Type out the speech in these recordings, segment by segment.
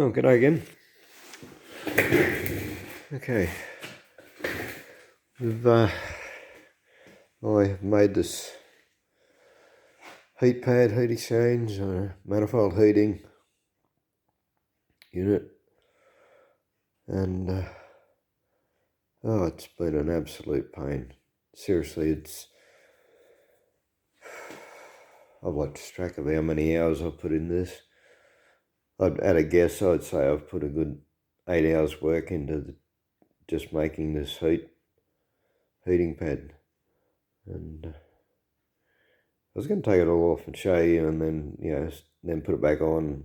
Oh, g'day again. Okay, I made this heat exchange, manifold heating unit, and it's been an absolute pain. Seriously, I've lost track of how many hours I've put in this. At a guess, I'd say I've put a good 8 hours work into just making this heating pad, and I was going to take it all off and show you, and then put it back on.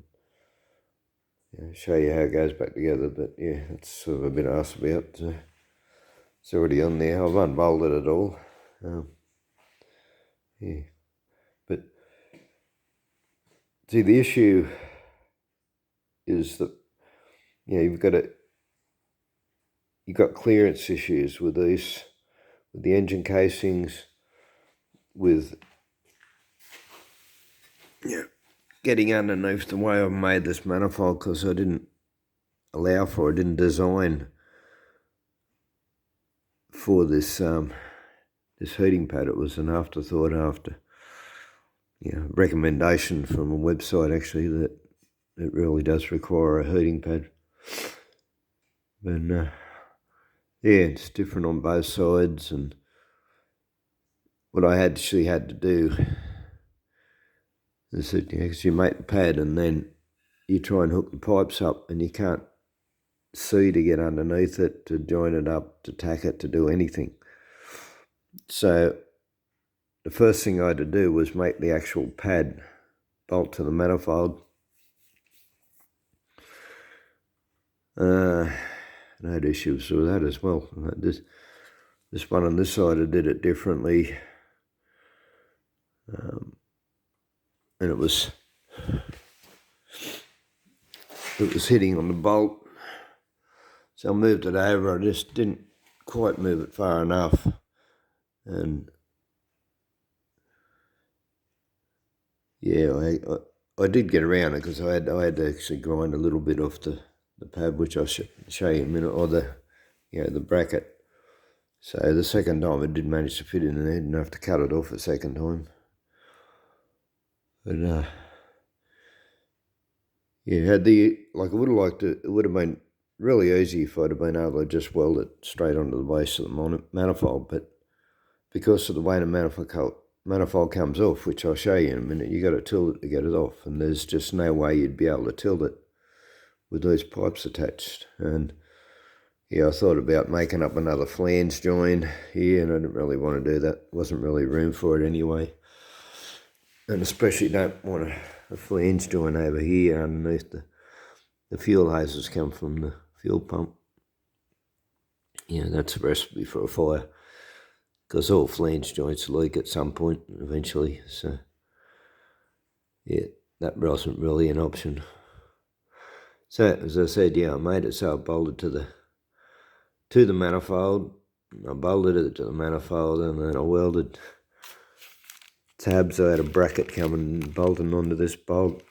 Show you how it goes back together, but yeah, it's sort of a bit asked about. It's already on there. I've unbolted it all. But see, the issue is that you've got clearance issues with these, with the engine casings, with getting underneath the way I've made this manifold, because I didn't didn't design for this this heating pad. It was an afterthought after recommendation from a website actually that it really does require a heating pad. But it's different on both sides, and what I actually had to do is that because you make the pad and then you try and hook the pipes up, and you can't see to get underneath it, to join it up, to tack it, to do anything. So the first thing I had to do was make the actual pad bolt to the manifold. I had issues with that as well. This one on this side, I did it differently, and it was hitting on the bolt. So I moved it over. I just didn't quite move it far enough, and I did get around it, because I had to actually grind a little bit off the pad, which I'll show you in a minute, or the bracket. So the second time I did manage to fit in there. Didn't have to cut it off a second time. But I would have liked it. It would have been really easy if I'd have been able to just weld it straight onto the base of the manifold, but because of the way the manifold comes off, which I'll show you in a minute, you got to tilt it to get it off, and there's just no way you'd be able to tilt it with those pipes attached. And I thought about making up another flange join here, and I didn't really want to do that. Wasn't really room for it anyway, and especially don't want a flange join over here underneath the fuel hoses come from the fuel pump. That's a recipe for a fire, because all flange joints leak at some point eventually. So that wasn't really an option. So as I said, I made it so I bolted to the manifold. I bolted it to the manifold, and then I welded tabs. I had a bracket coming bolting onto this bolt,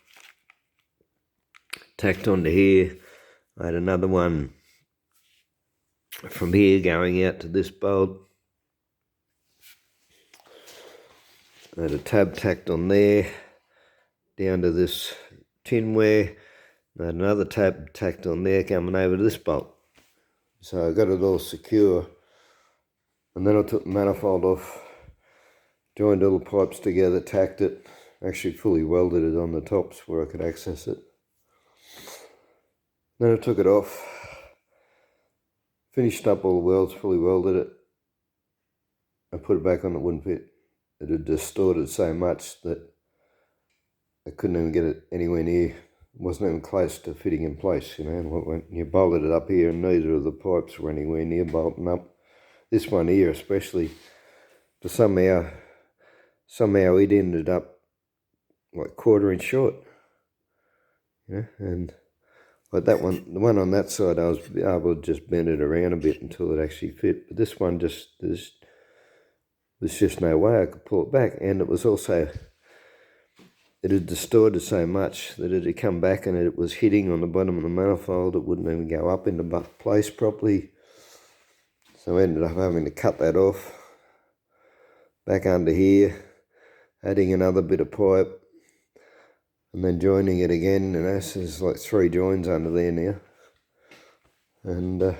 tacked onto here. I had another one from here going out to this bolt. I had a tab tacked on there, down to this tinware. I had another tab tacked on there coming over to this bolt. So I got it all secure, and then I took the manifold off, joined all the pipes together, tacked it, actually fully welded it on the tops where I could access it. Then I took it off, finished up all the welds, fully welded it. I put it back on, it wouldn't fit. It had distorted so much that I couldn't even get it anywhere near. It wasn't even close to fitting in place, When you bolted it up here, and neither of the pipes were anywhere near bolting up. This one here especially, but somehow it ended up like 1/4 inch short. And like that one, the one on that side, I was able to just bend it around a bit until it actually fit. But this one there's just no way I could pull it back. And it was also, it had distorted so much that it had come back and it was hitting on the bottom of the manifold. It wouldn't even go up into place properly. So I ended up having to cut that off, back under here, adding another bit of pipe, and then joining it again. And there's like 3 joins under there now. And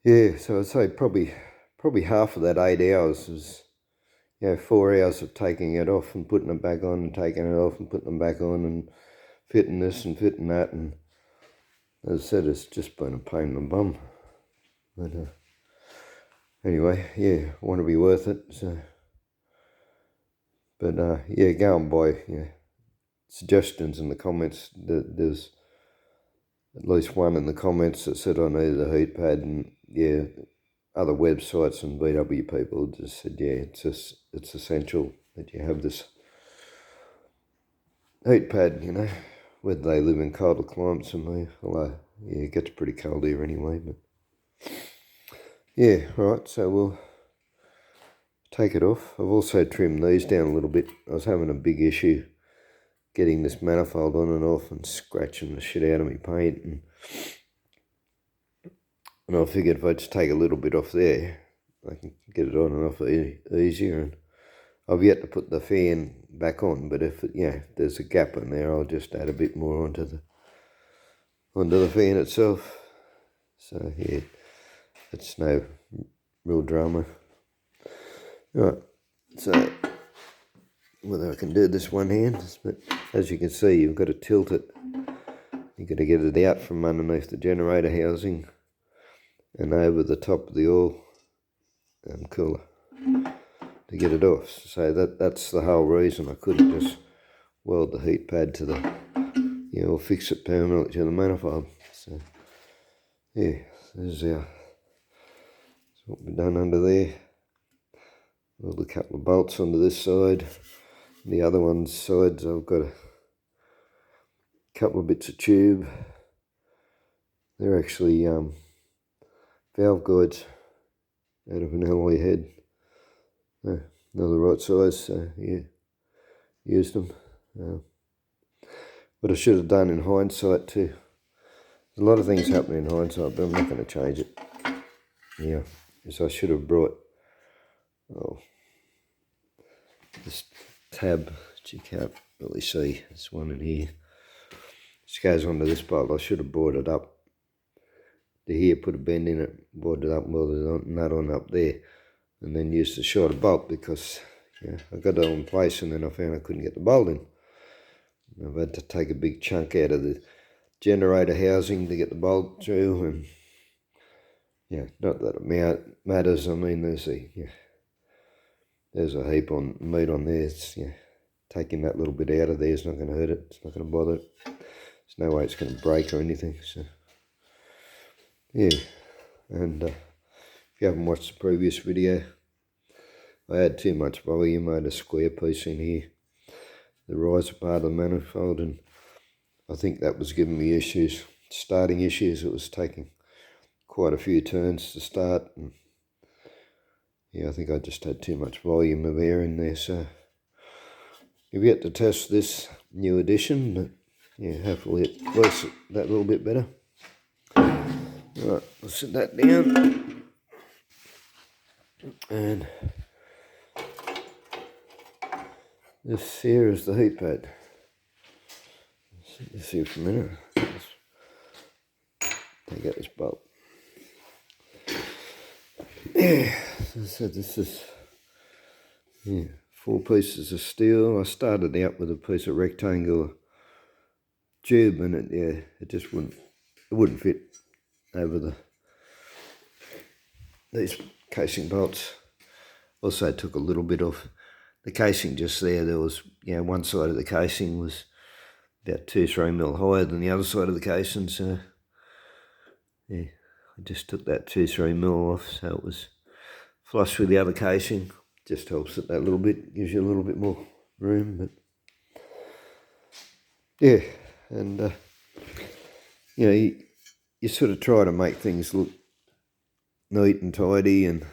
yeah, so I'd say probably half of that 8 hours was, 4 hours of taking it off and putting it back on and taking it off and putting them back on and fitting this and fitting that. And as I said, it's just been a pain in the bum. But anyway, yeah, want to be worth it. So, but yeah, go and buy suggestions in the comments. There's at least one in the comments that said I needed a heat pad, and yeah, other websites and VW people just said, yeah, it's essential that you have this heat pad, whether they live in colder climates than me. Although, yeah, it gets pretty cold here anyway, but yeah, right, so we'll take it off. I've also trimmed these down a little bit. I was having a big issue getting this manifold on and off and scratching the shit out of me paint, and I figured if I just take a little bit off there, I can get it on and off easier. And I've yet to put the fan back on, but if there's a gap in there, I'll just add a bit more onto the fan itself. So yeah, it's no real drama. Right, so whether I can do this one hand, but as you can see, you've got to tilt it. You've got to get it out from underneath the generator housing and over the top of the oil cooler to get it off. So that's the whole reason I couldn't just weld the heat pad to the, or fix it permanently to the manifold. So yeah, there's what we've done under there. Weld a couple of bolts onto this side. The other one's sides, I've got a couple of bits of tube. They're actually valve guides out of an alloy head. They're the right size, so yeah, used them. What I should have done in hindsight too. There's a lot of things happen in hindsight, but I'm not going to change it. Yeah, because I should have brought this tab that you can't really see. This one in here. This goes onto this bolt. I should have brought it up to here, put a bend in it, brought it up, welded a nut on up there, and then used the shorter bolt because I got it all in place, and then I found I couldn't get the bolt in. I've had to take a big chunk out of the generator housing to get the bolt through, and not that it matters. I mean, there's a heap on meat on there. It's, taking that little bit out of there is not going to hurt it. It's not going to bother it. There's no way it's going to break or anything. So yeah, and if you haven't watched the previous video, I had too much volume. I had a square piece in here, the riser part of the manifold, and I think that was giving me issues, starting issues. It was taking quite a few turns to start, and I think I just had too much volume of air in there. So you've yet to test this new addition, but hopefully it works that little bit better. Right, I'll set that down, and this here is the heat pad. Set this here for a minute. Take out this bolt. Yeah, so this is 4 pieces of steel. I started out with a piece of rectangular tube, and it just wouldn't fit over these casing bolts. Also took a little bit off the casing just there. There was one side of the casing was about 2-3 mil higher than the other side of the casing, so I just took that 2-3 mil off so it was flush with the other casing. Just helps it that little bit, gives you a little bit more room. But yeah, and you sort of try to make things look neat and tidy, and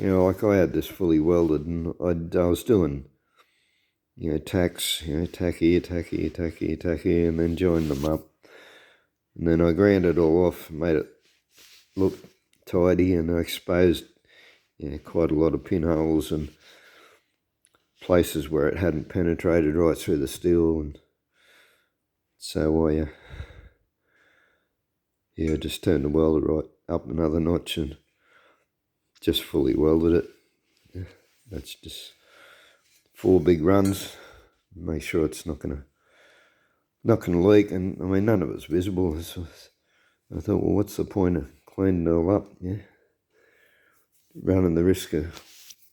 like I had this fully welded, and I was doing tacks, tack here, tack here, tack here, tack here, and then join them up. And then I ground it all off, made it look tidy, and I exposed quite a lot of pinholes and places where it hadn't penetrated right through the steel. And so I just turned the welder right up another notch and just fully welded it. That's just 4 big runs. Make sure it's not gonna leak, and I mean none of it's visible. So I thought, well, what's the point of cleaning it all up? Running the risk of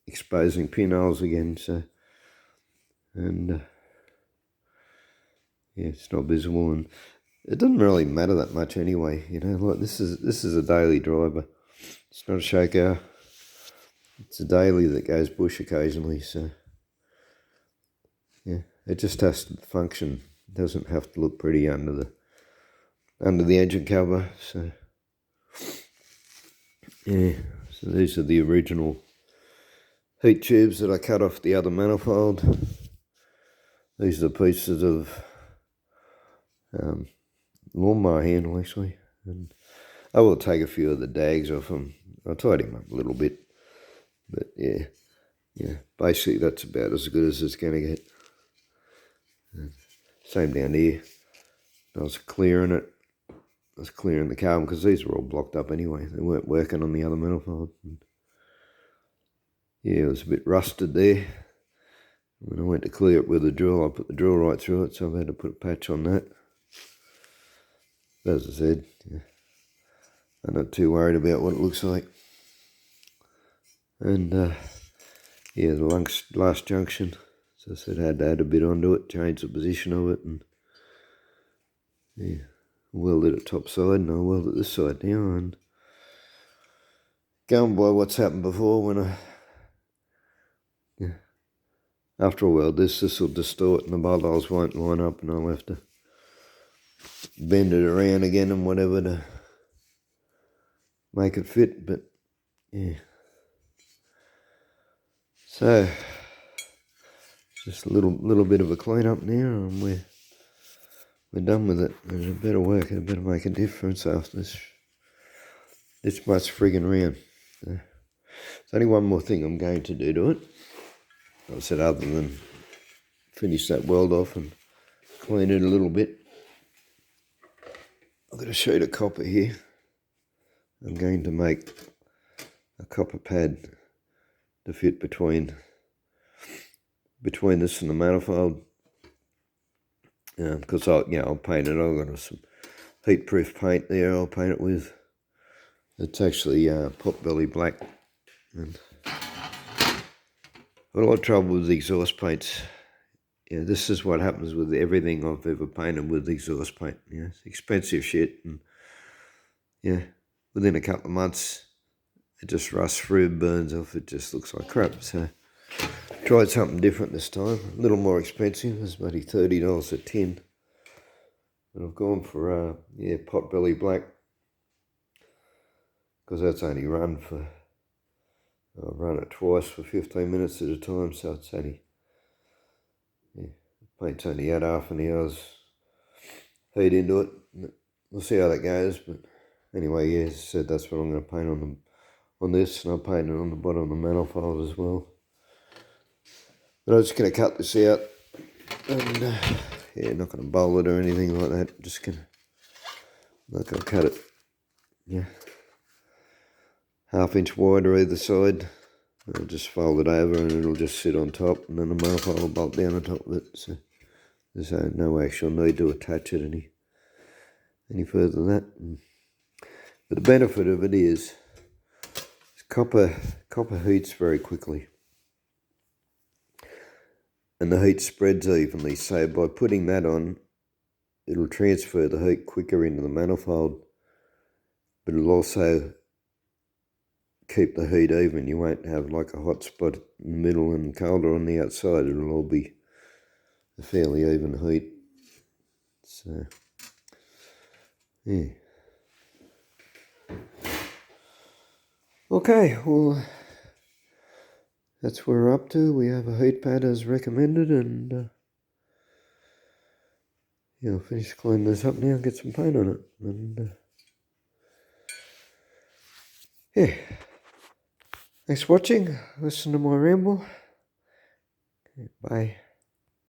exposing pinholes again. So, and it's not visible, and it doesn't really matter that much anyway. Like this is a daily driver. It's not a shakeout. It's a daily that goes bush occasionally. So it just has to function. It doesn't have to look pretty under the engine cover. So so these are the original heat tubes that I cut off the other manifold. These are the pieces of lawnmower handle actually, and I will take a few of the dags off them. I'll tidy them up a little bit, but basically that's about as good as it's going to get. Same down here. I was clearing it. I was clearing the carbon because these were all blocked up anyway. They weren't working on the other manifold. And it was a bit rusted there. When I went to clear it with the drill, I put the drill right through it, so I've had to put a patch on that. But as I said, I'm not too worried about what it looks like. And the last junction, so I said I had to add a bit onto it, change the position of it, and welded it top side, and I welded this side now. And going by what's happened before, when after I weld this will distort and the bolt holes won't line up, and I'll have to bend it around again and whatever to make it fit. But so just a little bit of a clean up now, and we're done with it. And it better work. It better make a difference after this much friggin' round. So there's only one more thing I'm going to do to it. I said other than finish that weld off and clean it a little bit. I've got a sheet of copper here. I'm going to make a copper pad to fit between this and the manifold. Because I'll paint it. I've got some heat-proof paint there. I'll paint it with. It's actually potbelly black. And I've got a lot of trouble with exhaust paints. This is what happens with everything I've ever painted with exhaust paint. It's expensive shit, and within a couple of months it just rusts through, burns off. It just looks like crap. So tried something different this time. A little more expensive. It's maybe $30 a tin. But I've gone for potbelly black, because that's only run for. I've run it twice for 15 minutes at a time, so it's only, paint's only had half an hour's heat into it. We'll see how that goes, but anyway, as I said, that's what I'm going to paint on this, and I'll paint it on the bottom of the manifold as well. But I'm just going to cut this out, and not going to bowl it or anything like that. Not going to cut it, 1/2 inch wider either side. I'll just fold it over and it'll just sit on top, and then the manifold will bolt down on top of it. So there's no actual need to attach it any further than that. But the benefit of it is copper heats very quickly, and the heat spreads evenly. So by putting that on, it'll transfer the heat quicker into the manifold, but it'll also keep the heat even. You won't have like a hot spot in the middle and colder on the outside. It'll all be a fairly even heat. So okay, well, that's where we're up to. We have a heat pad as recommended, and finish cleaning this up now and get some paint on it. And yeah, thanks for watching. Listen to my ramble. Bye.